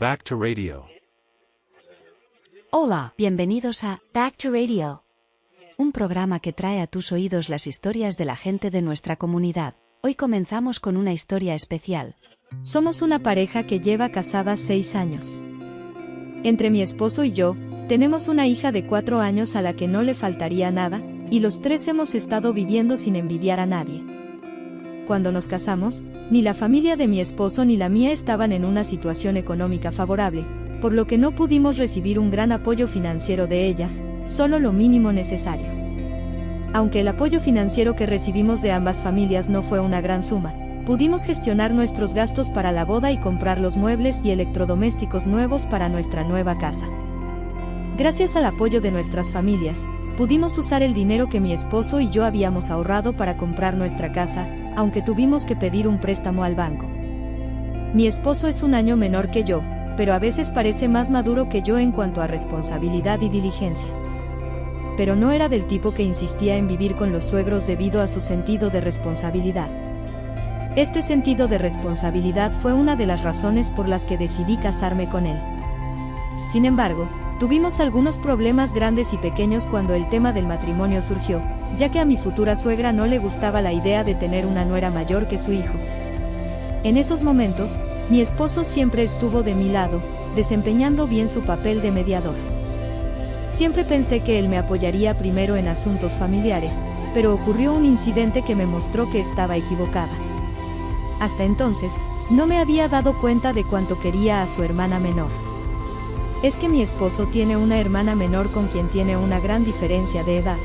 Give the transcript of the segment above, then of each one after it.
Back to Radio. Hola, bienvenidos a Back to Radio, un programa que trae a tus oídos las historias de la gente de nuestra comunidad. Hoy comenzamos con una historia especial. Somos una pareja que lleva casada 6 años. Entre mi esposo y yo, tenemos una hija de 4 años a la que no le faltaría nada, y los 3 hemos estado viviendo sin envidiar a nadie. Cuando nos casamos, ni la familia de mi esposo ni la mía estaban en una situación económica favorable, por lo que no pudimos recibir un gran apoyo financiero de ellas, solo lo mínimo necesario. Aunque el apoyo financiero que recibimos de ambas familias no fue una gran suma, pudimos gestionar nuestros gastos para la boda y comprar los muebles y electrodomésticos nuevos para nuestra nueva casa. Gracias al apoyo de nuestras familias, pudimos usar el dinero que mi esposo y yo habíamos ahorrado para comprar nuestra casa, aunque tuvimos que pedir un préstamo al banco. Mi esposo es un año menor que yo, pero a veces parece más maduro que yo en cuanto a responsabilidad y diligencia. Pero no era del tipo que insistía en vivir con los suegros debido a su sentido de responsabilidad. Este sentido de responsabilidad fue una de las razones por las que decidí casarme con él. Sin embargo, tuvimos algunos problemas grandes y pequeños cuando el tema del matrimonio surgió, ya que a mi futura suegra no le gustaba la idea de tener una nuera mayor que su hijo. En esos momentos, mi esposo siempre estuvo de mi lado, desempeñando bien su papel de mediador. Siempre pensé que él me apoyaría primero en asuntos familiares, pero ocurrió un incidente que me mostró que estaba equivocada. Hasta entonces, no me había dado cuenta de cuánto quería a su hermana menor. Es que mi esposo tiene una hermana menor con quien tiene una gran diferencia de edad.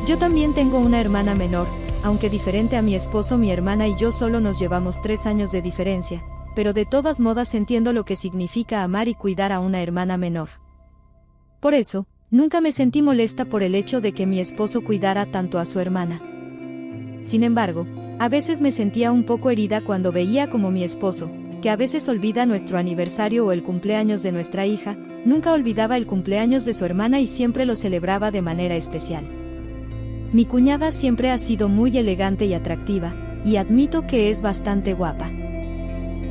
Yo también tengo una hermana menor, aunque diferente a mi esposo, mi hermana y yo solo nos llevamos 3 años de diferencia, pero de todas modas entiendo lo que significa amar y cuidar a una hermana menor. Por eso, nunca me sentí molesta por el hecho de que mi esposo cuidara tanto a su hermana. Sin embargo, a veces me sentía un poco herida cuando veía como mi esposo, que a veces olvida nuestro aniversario o el cumpleaños de nuestra hija, nunca olvidaba el cumpleaños de su hermana y siempre lo celebraba de manera especial. Mi cuñada siempre ha sido muy elegante y atractiva, y admito que es bastante guapa.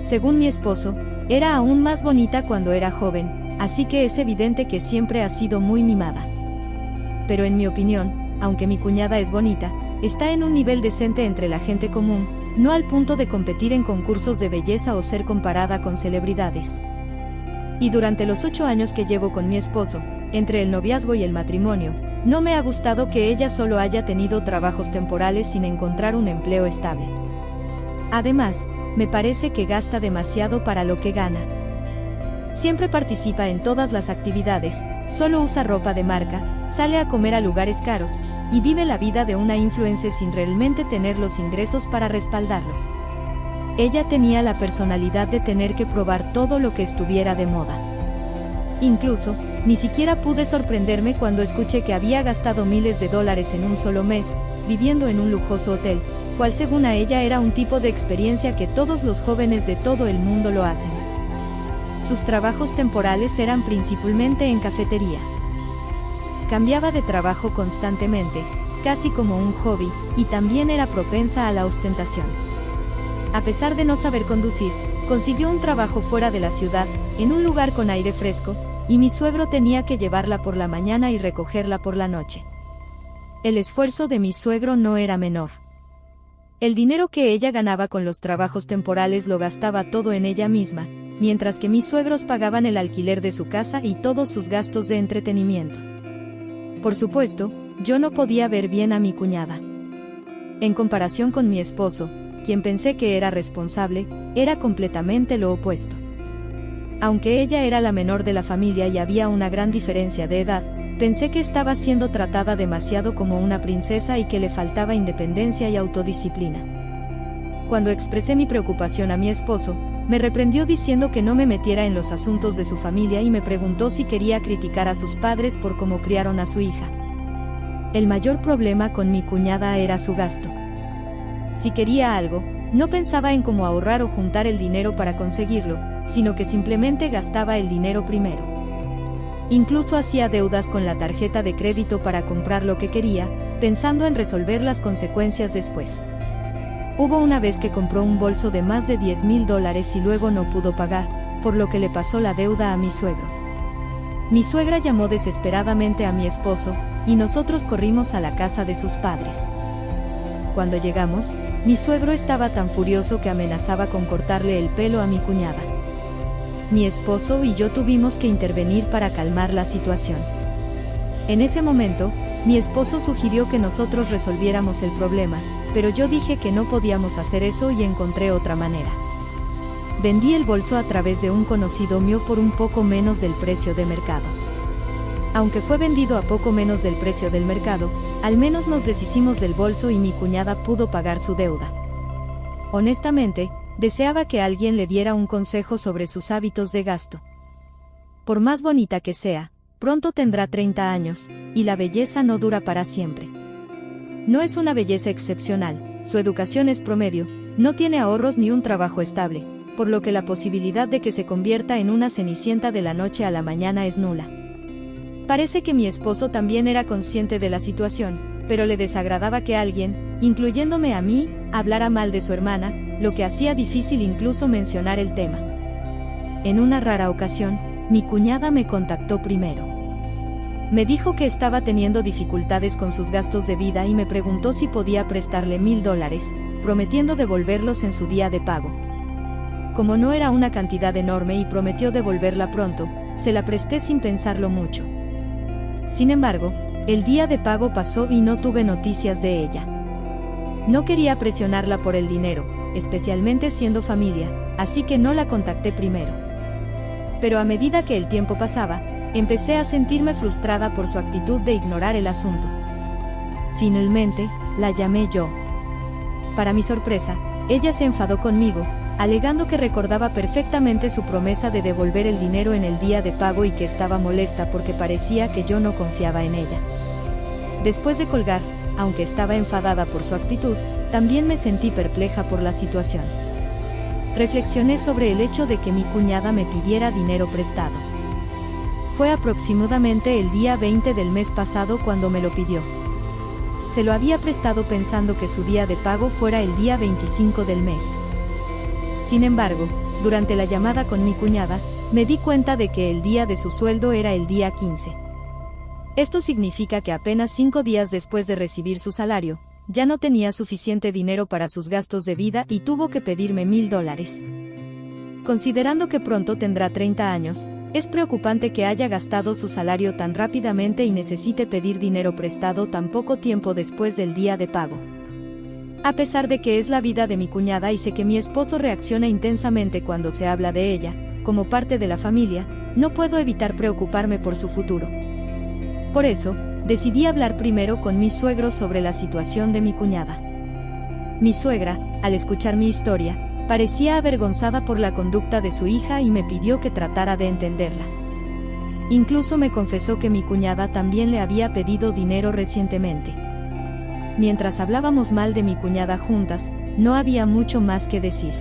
Según mi esposo, era aún más bonita cuando era joven, así que es evidente que siempre ha sido muy mimada. Pero en mi opinión, aunque mi cuñada es bonita, está en un nivel decente entre la gente común, no al punto de competir en concursos de belleza o ser comparada con celebridades. Y durante los 8 años que llevo con mi esposo, entre el noviazgo y el matrimonio, no me ha gustado que ella solo haya tenido trabajos temporales sin encontrar un empleo estable. Además, me parece que gasta demasiado para lo que gana. Siempre participa en todas las actividades, solo usa ropa de marca, sale a comer a lugares caros, y vive la vida de una influencer sin realmente tener los ingresos para respaldarlo. Ella tenía la personalidad de tener que probar todo lo que estuviera de moda. Incluso, ni siquiera pude sorprenderme cuando escuché que había gastado miles de dólares en un solo mes, viviendo en un lujoso hotel, cual según a ella era un tipo de experiencia que todos los jóvenes de todo el mundo lo hacen. Sus trabajos temporales eran principalmente en cafeterías. Cambiaba de trabajo constantemente, casi como un hobby, y también era propensa a la ostentación. A pesar de no saber conducir, consiguió un trabajo fuera de la ciudad, en un lugar con aire fresco, y mi suegro tenía que llevarla por la mañana y recogerla por la noche. El esfuerzo de mi suegro no era menor. El dinero que ella ganaba con los trabajos temporales lo gastaba todo en ella misma, mientras que mis suegros pagaban el alquiler de su casa y todos sus gastos de entretenimiento. Por supuesto, yo no podía ver bien a mi cuñada. En comparación con mi esposo, quien pensé que era responsable, era completamente lo opuesto. Aunque ella era la menor de la familia y había una gran diferencia de edad, pensé que estaba siendo tratada demasiado como una princesa y que le faltaba independencia y autodisciplina. Cuando expresé mi preocupación a mi esposo, me reprendió diciendo que no me metiera en los asuntos de su familia y me preguntó si quería criticar a sus padres por cómo criaron a su hija. El mayor problema con mi cuñada era su gasto. Si quería algo, no pensaba en cómo ahorrar o juntar el dinero para conseguirlo, sino que simplemente gastaba el dinero primero. Incluso hacía deudas con la tarjeta de crédito para comprar lo que quería, pensando en resolver las consecuencias después. Hubo una vez que compró un bolso de más de $10,000 y luego no pudo pagar, por lo que le pasó la deuda a mi suegro. Mi suegra llamó desesperadamente a mi esposo, y nosotros corrimos a la casa de sus padres. Cuando llegamos, mi suegro estaba tan furioso que amenazaba con cortarle el pelo a mi cuñada. Mi esposo y yo tuvimos que intervenir para calmar la situación. En ese momento, mi esposo sugirió que nosotros resolviéramos el problema, pero yo dije que no podíamos hacer eso y encontré otra manera. Vendí el bolso a través de un conocido mío por un poco menos del precio de mercado. Aunque fue vendido a poco menos del precio del mercado, al menos nos deshicimos del bolso y mi cuñada pudo pagar su deuda. Honestamente, deseaba que alguien le diera un consejo sobre sus hábitos de gasto. Por más bonita que sea, pronto tendrá 30 años, y la belleza no dura para siempre. No es una belleza excepcional, su educación es promedio, no tiene ahorros ni un trabajo estable, por lo que la posibilidad de que se convierta en una cenicienta de la noche a la mañana es nula. Parece que mi esposo también era consciente de la situación, pero le desagradaba que alguien, incluyéndome a mí, hablara mal de su hermana, lo que hacía difícil incluso mencionar el tema. En una rara ocasión, mi cuñada me contactó primero. Me dijo que estaba teniendo dificultades con sus gastos de vida y me preguntó si podía prestarle $1,000, prometiendo devolverlos en su día de pago. Como no era una cantidad enorme y prometió devolverla pronto, se la presté sin pensarlo mucho. Sin embargo, el día de pago pasó y no tuve noticias de ella. No quería presionarla por el dinero, especialmente siendo familia, así que no la contacté primero. Pero a medida que el tiempo pasaba, empecé a sentirme frustrada por su actitud de ignorar el asunto. Finalmente, la llamé yo. Para mi sorpresa, ella se enfadó conmigo, alegando que recordaba perfectamente su promesa de devolver el dinero en el día de pago y que estaba molesta porque parecía que yo no confiaba en ella. Después de colgar, aunque estaba enfadada por su actitud, también me sentí perpleja por la situación. Reflexioné sobre el hecho de que mi cuñada me pidiera dinero prestado. Fue aproximadamente el día 20 del mes pasado cuando me lo pidió. Se lo había prestado pensando que su día de pago fuera el día 25 del mes. Sin embargo, durante la llamada con mi cuñada, me di cuenta de que el día de su sueldo era el día 15. Esto significa que apenas 5 días después de recibir su salario, ya no tenía suficiente dinero para sus gastos de vida y tuvo que pedirme $1,000. Considerando que pronto tendrá 30 años, es preocupante que haya gastado su salario tan rápidamente y necesite pedir dinero prestado tan poco tiempo después del día de pago. A pesar de que es la vida de mi cuñada y sé que mi esposo reacciona intensamente cuando se habla de ella, como parte de la familia, no puedo evitar preocuparme por su futuro. Por eso, decidí hablar primero con mis suegros sobre la situación de mi cuñada. Mi suegra, al escuchar mi historia, parecía avergonzada por la conducta de su hija y me pidió que tratara de entenderla. Incluso me confesó que mi cuñada también le había pedido dinero recientemente. Mientras hablábamos mal de mi cuñada juntas, no había mucho más que decir.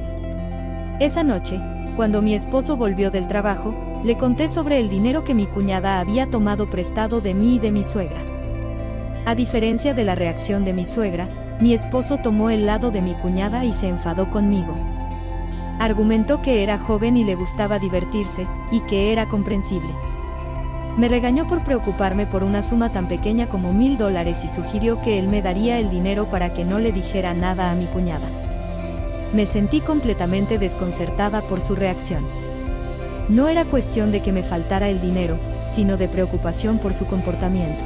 Esa noche, cuando mi esposo volvió del trabajo, le conté sobre el dinero que mi cuñada había tomado prestado de mí y de mi suegra. A diferencia de la reacción de mi suegra, mi esposo tomó el lado de mi cuñada y se enfadó conmigo. Argumentó que era joven y le gustaba divertirse, y que era comprensible. Me regañó por preocuparme por una suma tan pequeña como $1,000 y sugirió que él me daría el dinero para que no le dijera nada a mi cuñada. Me sentí completamente desconcertada por su reacción. No era cuestión de que me faltara el dinero, sino de preocupación por su comportamiento.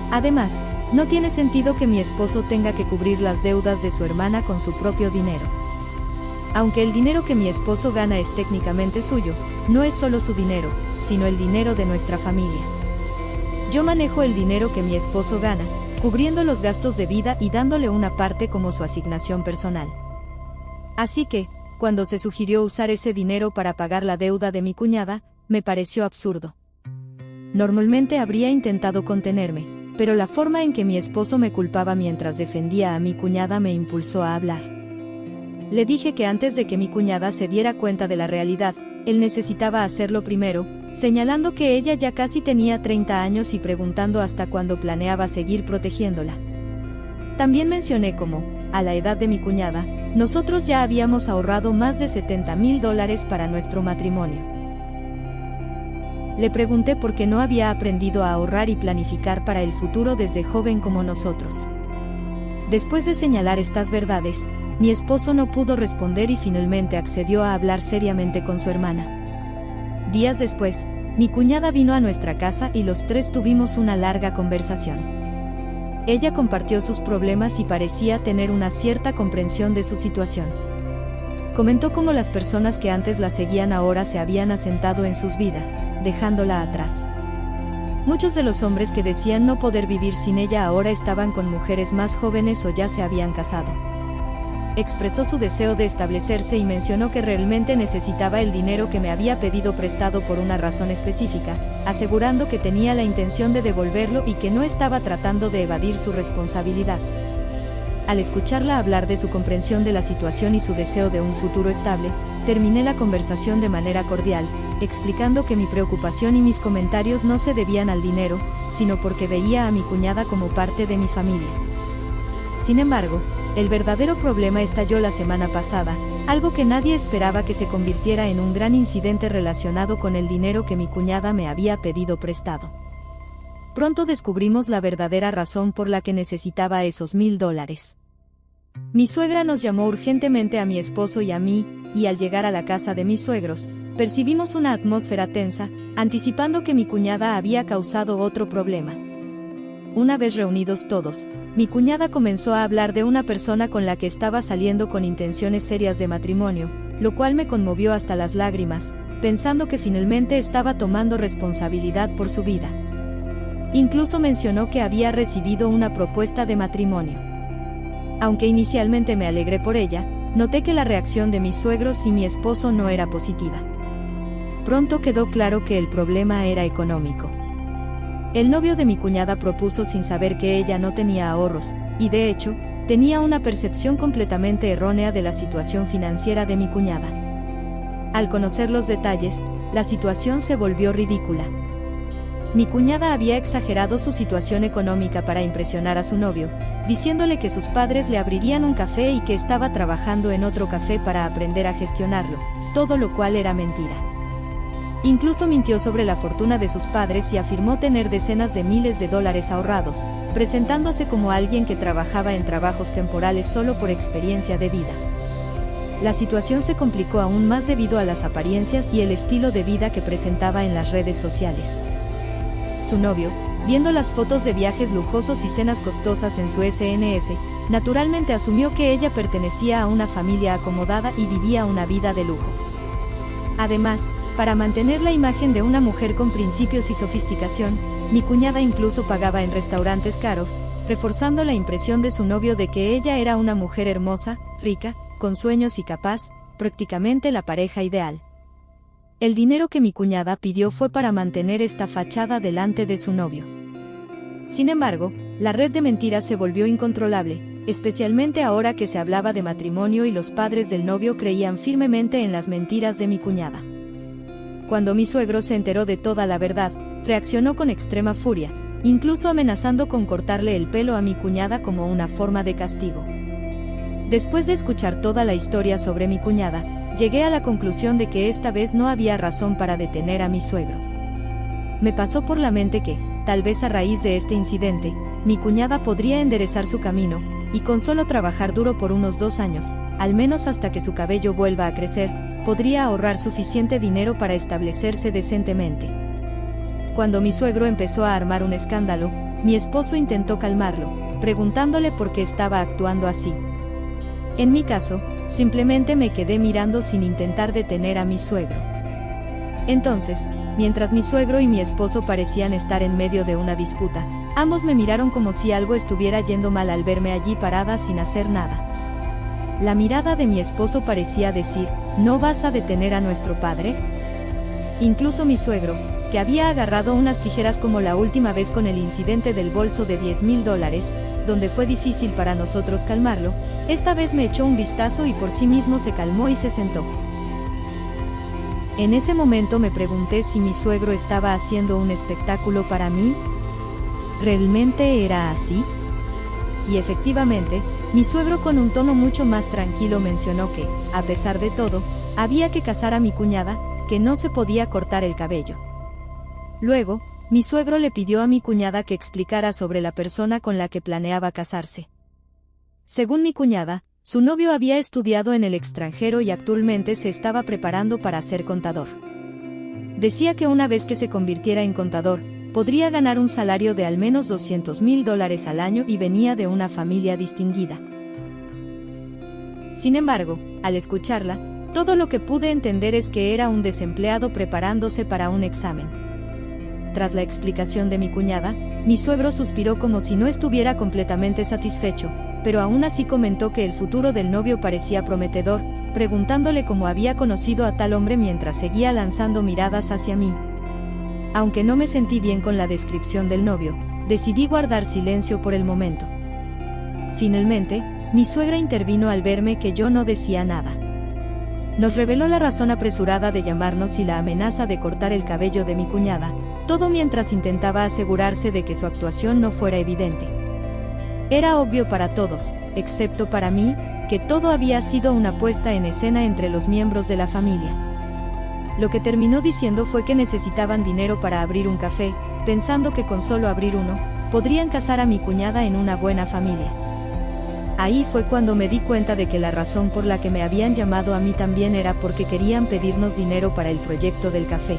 Además, no tiene sentido que mi esposo tenga que cubrir las deudas de su hermana con su propio dinero. Aunque el dinero que mi esposo gana es técnicamente suyo, no es solo su dinero, sino el dinero de nuestra familia. Yo manejo el dinero que mi esposo gana, cubriendo los gastos de vida y dándole una parte como su asignación personal. Así que, cuando se sugirió usar ese dinero para pagar la deuda de mi cuñada, me pareció absurdo. Normalmente habría intentado contenerme, pero la forma en que mi esposo me culpaba mientras defendía a mi cuñada me impulsó a hablar. Le dije que antes de que mi cuñada se diera cuenta de la realidad, él necesitaba hacerlo primero, señalando que ella ya casi tenía 30 años y preguntando hasta cuándo planeaba seguir protegiéndola. También mencioné cómo, a la edad de mi cuñada, Nosotros ya habíamos ahorrado más de $70,000 para nuestro matrimonio. Le pregunté por qué no había aprendido a ahorrar y planificar para el futuro desde joven como nosotros. Después de señalar estas verdades, mi esposo no pudo responder y finalmente accedió a hablar seriamente con su hermana. Días después, mi cuñada vino a nuestra casa y los tres tuvimos una larga conversación. Ella compartió sus problemas y parecía tener una cierta comprensión de su situación. Comentó cómo las personas que antes la seguían ahora se habían asentado en sus vidas, dejándola atrás. Muchos de los hombres que decían no poder vivir sin ella ahora estaban con mujeres más jóvenes o ya se habían casado. Expresó su deseo de establecerse y mencionó que realmente necesitaba el dinero que me había pedido prestado por una razón específica, asegurando que tenía la intención de devolverlo y que no estaba tratando de evadir su responsabilidad. Al escucharla hablar de su comprensión de la situación y su deseo de un futuro estable, terminé la conversación de manera cordial, explicando que mi preocupación y mis comentarios no se debían al dinero, sino porque veía a mi cuñada como parte de mi familia. Sin embargo, el verdadero problema estalló la semana pasada, algo que nadie esperaba que se convirtiera en un gran incidente relacionado con el dinero que mi cuñada me había pedido prestado. Pronto descubrimos la verdadera razón por la que necesitaba esos $1,000. Mi suegra nos llamó urgentemente a mi esposo y a mí, y al llegar a la casa de mis suegros, percibimos una atmósfera tensa, anticipando que mi cuñada había causado otro problema. Una vez reunidos todos, mi cuñada comenzó a hablar de una persona con la que estaba saliendo con intenciones serias de matrimonio, lo cual me conmovió hasta las lágrimas, pensando que finalmente estaba tomando responsabilidad por su vida. Incluso mencionó que había recibido una propuesta de matrimonio. Aunque inicialmente me alegré por ella, noté que la reacción de mis suegros y mi esposo no era positiva. Pronto quedó claro que el problema era económico. El novio de mi cuñada propuso sin saber que ella no tenía ahorros, y de hecho, tenía una percepción completamente errónea de la situación financiera de mi cuñada. Al conocer los detalles, la situación se volvió ridícula. Mi cuñada había exagerado su situación económica para impresionar a su novio, diciéndole que sus padres le abrirían un café y que estaba trabajando en otro café para aprender a gestionarlo, todo lo cual era mentira. Incluso mintió sobre la fortuna de sus padres y afirmó tener decenas de miles de dólares ahorrados, presentándose como alguien que trabajaba en trabajos temporales solo por experiencia de vida. La situación se complicó aún más debido a las apariencias y el estilo de vida que presentaba en las redes sociales. Su novio, viendo las fotos de viajes lujosos y cenas costosas en su SNS, naturalmente asumió que ella pertenecía a una familia acomodada y vivía una vida de lujo. Además, para mantener la imagen de una mujer con principios y sofisticación, mi cuñada incluso pagaba en restaurantes caros, reforzando la impresión de su novio de que ella era una mujer hermosa, rica, con sueños y capaz, prácticamente la pareja ideal. El dinero que mi cuñada pidió fue para mantener esta fachada delante de su novio. Sin embargo, la red de mentiras se volvió incontrolable, especialmente ahora que se hablaba de matrimonio y los padres del novio creían firmemente en las mentiras de mi cuñada. Cuando mi suegro se enteró de toda la verdad, reaccionó con extrema furia, incluso amenazando con cortarle el pelo a mi cuñada como una forma de castigo. Después de escuchar toda la historia sobre mi cuñada, llegué a la conclusión de que esta vez no había razón para detener a mi suegro. Me pasó por la mente que, tal vez a raíz de este incidente, mi cuñada podría enderezar su camino, y con solo trabajar duro por unos 2 años, al menos hasta que su cabello vuelva a crecer, podría ahorrar suficiente dinero para establecerse decentemente. Cuando mi suegro empezó a armar un escándalo, mi esposo intentó calmarlo, preguntándole por qué estaba actuando así. En mi caso, simplemente me quedé mirando sin intentar detener a mi suegro. Entonces, mientras mi suegro y mi esposo parecían estar en medio de una disputa, ambos me miraron como si algo estuviera yendo mal al verme allí parada sin hacer nada. La mirada de mi esposo parecía decir, ¿no vas a detener a nuestro padre? Incluso mi suegro, que había agarrado unas tijeras como la última vez con el incidente del bolso de $10,000, donde fue difícil para nosotros calmarlo, esta vez me echó un vistazo y por sí mismo se calmó y se sentó. En ese momento me pregunté si mi suegro estaba haciendo un espectáculo para mí. ¿Realmente era así? Y efectivamente, mi suegro con un tono mucho más tranquilo mencionó que, a pesar de todo, había que casar a mi cuñada, que no se podía cortar el cabello. Luego, mi suegro le pidió a mi cuñada que explicara sobre la persona con la que planeaba casarse. Según mi cuñada, su novio había estudiado en el extranjero y actualmente se estaba preparando para ser contador. Decía que una vez que se convirtiera en contador, podría ganar un salario de al menos $200,000 al año y venía de una familia distinguida. Sin embargo, al escucharla, todo lo que pude entender es que era un desempleado preparándose para un examen. Tras la explicación de mi cuñada, mi suegro suspiró como si no estuviera completamente satisfecho, pero aún así comentó que el futuro del novio parecía prometedor, preguntándole cómo había conocido a tal hombre mientras seguía lanzando miradas hacia mí. Aunque no me sentí bien con la descripción del novio, decidí guardar silencio por el momento. Finalmente, mi suegra intervino al verme que yo no decía nada. Nos reveló la razón apresurada de llamarnos y la amenaza de cortar el cabello de mi cuñada, todo mientras intentaba asegurarse de que su actuación no fuera evidente. Era obvio para todos, excepto para mí, que todo había sido una puesta en escena entre los miembros de la familia. Lo que terminó diciendo fue que necesitaban dinero para abrir un café, pensando que con solo abrir uno, podrían casar a mi cuñada en una buena familia. Ahí fue cuando me di cuenta de que la razón por la que me habían llamado a mí también era porque querían pedirnos dinero para el proyecto del café.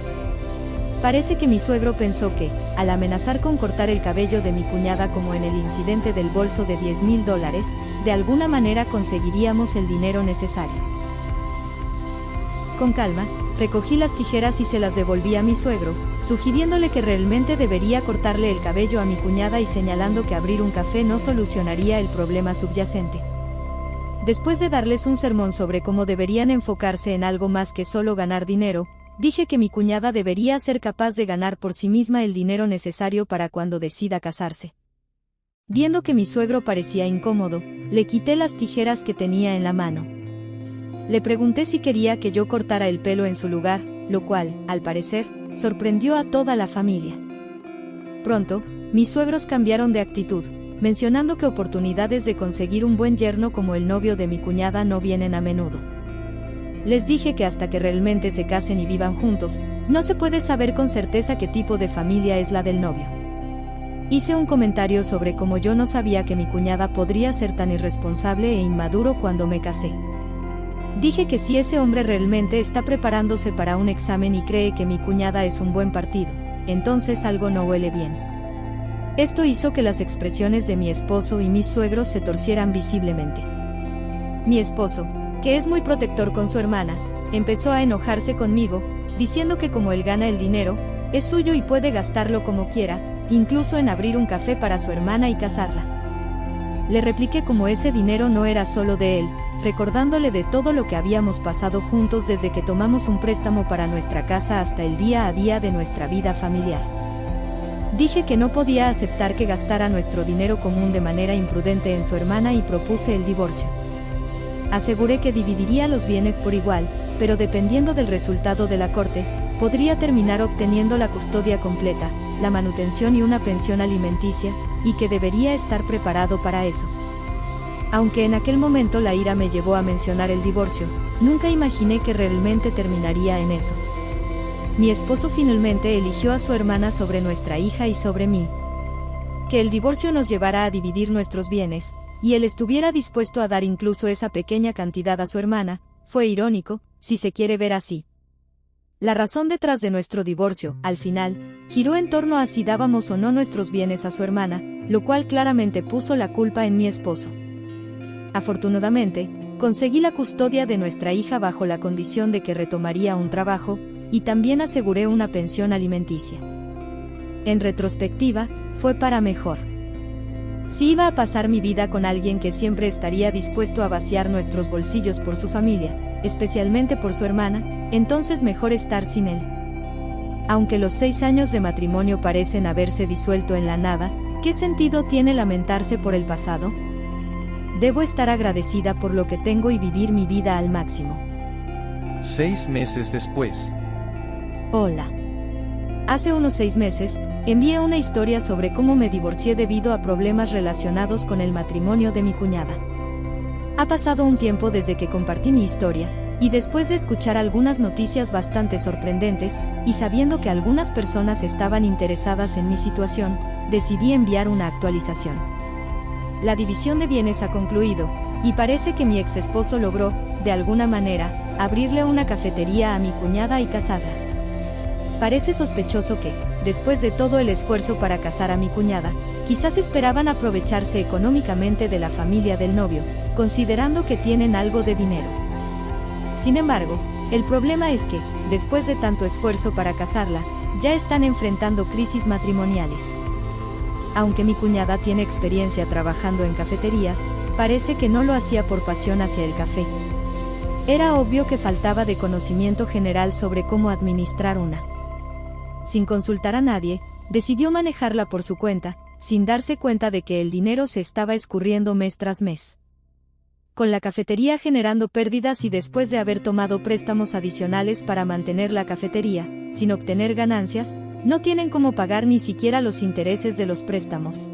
Parece que mi suegro pensó que, al amenazar con cortar el cabello de mi cuñada como en el incidente del bolso de $10,000, de alguna manera conseguiríamos el dinero necesario. Con calma, recogí las tijeras y se las devolví a mi suegro, sugiriéndole que realmente debería cortarle el cabello a mi cuñada y señalando que abrir un café no solucionaría el problema subyacente. Después de darles un sermón sobre cómo deberían enfocarse en algo más que solo ganar dinero, dije que mi cuñada debería ser capaz de ganar por sí misma el dinero necesario para cuando decida casarse. Viendo que mi suegro parecía incómodo, le quité las tijeras que tenía en la mano. Le pregunté si quería que yo cortara el pelo en su lugar, lo cual, al parecer, sorprendió a toda la familia. Pronto, mis suegros cambiaron de actitud, mencionando que oportunidades de conseguir un buen yerno como el novio de mi cuñada no vienen a menudo. Les dije que hasta que realmente se casen y vivan juntos, no se puede saber con certeza qué tipo de familia es la del novio. Hice un comentario sobre cómo yo no sabía que mi cuñada podría ser tan irresponsable e inmaduro cuando me casé. Dije que si ese hombre realmente está preparándose para un examen y cree que mi cuñada es un buen partido, entonces algo no huele bien. Esto hizo que las expresiones de mi esposo y mis suegros se torcieran visiblemente. Mi esposo, que es muy protector con su hermana, empezó a enojarse conmigo, diciendo que como él gana el dinero, es suyo y puede gastarlo como quiera, incluso en abrir un café para su hermana y casarla. Le repliqué como ese dinero no era solo de él, recordándole de todo lo que habíamos pasado juntos desde que tomamos un préstamo para nuestra casa hasta el día a día de nuestra vida familiar. Dije que no podía aceptar que gastara nuestro dinero común de manera imprudente en su hermana y propuse el divorcio. Aseguré que dividiría los bienes por igual, pero dependiendo del resultado de la corte, podría terminar obteniendo la custodia completa, la manutención y una pensión alimenticia, y que debería estar preparado para eso. Aunque en aquel momento la ira me llevó a mencionar el divorcio, nunca imaginé que realmente terminaría en eso. Mi esposo finalmente eligió a su hermana sobre nuestra hija y sobre mí. Que el divorcio nos llevara a dividir nuestros bienes, y él estuviera dispuesto a dar incluso esa pequeña cantidad a su hermana, fue irónico, si se quiere ver así. La razón detrás de nuestro divorcio, al final, giró en torno a si dábamos o no nuestros bienes a su hermana, lo cual claramente puso la culpa en mi esposo. Afortunadamente, conseguí la custodia de nuestra hija bajo la condición de que retomaría un trabajo, y también aseguré una pensión alimenticia. En retrospectiva, fue para mejor. Si iba a pasar mi vida con alguien que siempre estaría dispuesto a vaciar nuestros bolsillos por su familia, especialmente por su hermana, entonces mejor estar sin él. Aunque los 6 años de matrimonio parecen haberse disuelto en la nada, ¿qué sentido tiene lamentarse por el pasado? Debo estar agradecida por lo que tengo y vivir mi vida al máximo. 6 meses después. Hola. Hace unos 6 meses, envié una historia sobre cómo me divorcié debido a problemas relacionados con el matrimonio de mi cuñada. Ha pasado un tiempo desde que compartí mi historia, y después de escuchar algunas noticias bastante sorprendentes, y sabiendo que algunas personas estaban interesadas en mi situación, decidí enviar una actualización. La división de bienes ha concluido, y parece que mi ex esposo logró, de alguna manera, abrirle una cafetería a mi cuñada y casarla. Parece sospechoso que, después de todo el esfuerzo para casar a mi cuñada, quizás esperaban aprovecharse económicamente de la familia del novio, considerando que tienen algo de dinero. Sin embargo, el problema es que, después de tanto esfuerzo para casarla, ya están enfrentando crisis matrimoniales. Aunque mi cuñada tiene experiencia trabajando en cafeterías, parece que no lo hacía por pasión hacia el café. Era obvio que faltaba de conocimiento general sobre cómo administrar una. Sin consultar a nadie, decidió manejarla por su cuenta, sin darse cuenta de que el dinero se estaba escurriendo mes tras mes. Con la cafetería generando pérdidas y después de haber tomado préstamos adicionales para mantener la cafetería, sin obtener ganancias, no tienen cómo pagar ni siquiera los intereses de los préstamos.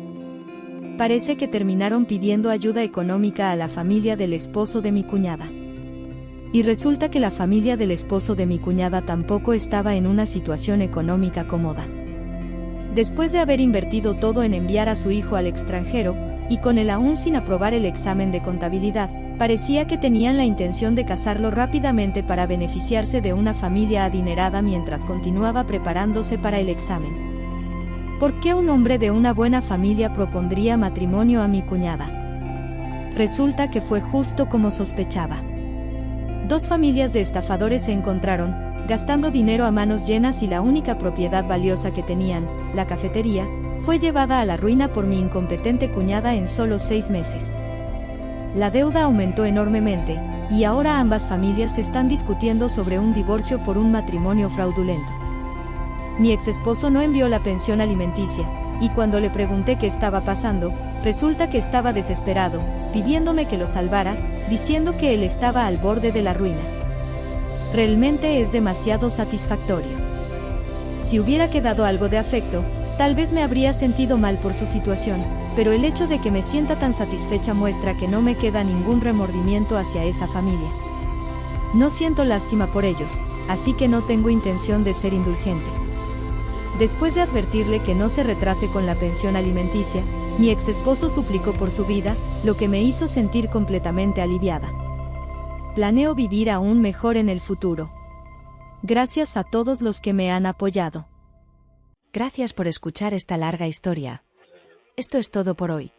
Parece que terminaron pidiendo ayuda económica a la familia del esposo de mi cuñada. Y resulta que la familia del esposo de mi cuñada tampoco estaba en una situación económica cómoda. Después de haber invertido todo en enviar a su hijo al extranjero, y con él aún sin aprobar el examen de contabilidad, parecía que tenían la intención de casarlo rápidamente para beneficiarse de una familia adinerada mientras continuaba preparándose para el examen. ¿Por qué un hombre de una buena familia propondría matrimonio a mi cuñada? Resulta que fue justo como sospechaba. Dos familias de estafadores se encontraron, gastando dinero a manos llenas y la única propiedad valiosa que tenían, la cafetería, fue llevada a la ruina por mi incompetente cuñada en solo 6 meses. La deuda aumentó enormemente, y ahora ambas familias están discutiendo sobre un divorcio por un matrimonio fraudulento. Mi ex esposo no envió la pensión alimenticia, y cuando le pregunté qué estaba pasando, resulta que estaba desesperado, pidiéndome que lo salvara, diciendo que él estaba al borde de la ruina. Realmente es demasiado satisfactorio. Si hubiera quedado algo de afecto, tal vez me habría sentido mal por su situación, pero el hecho de que me sienta tan satisfecha muestra que no me queda ningún remordimiento hacia esa familia. No siento lástima por ellos, así que no tengo intención de ser indulgente. Después de advertirle que no se retrase con la pensión alimenticia, mi ex esposo suplicó por su vida, lo que me hizo sentir completamente aliviada. Planeo vivir aún mejor en el futuro. Gracias a todos los que me han apoyado. Gracias por escuchar esta larga historia. Esto es todo por hoy.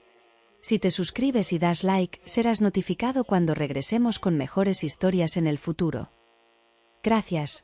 Si te suscribes y das like, serás notificado cuando regresemos con mejores historias en el futuro. Gracias.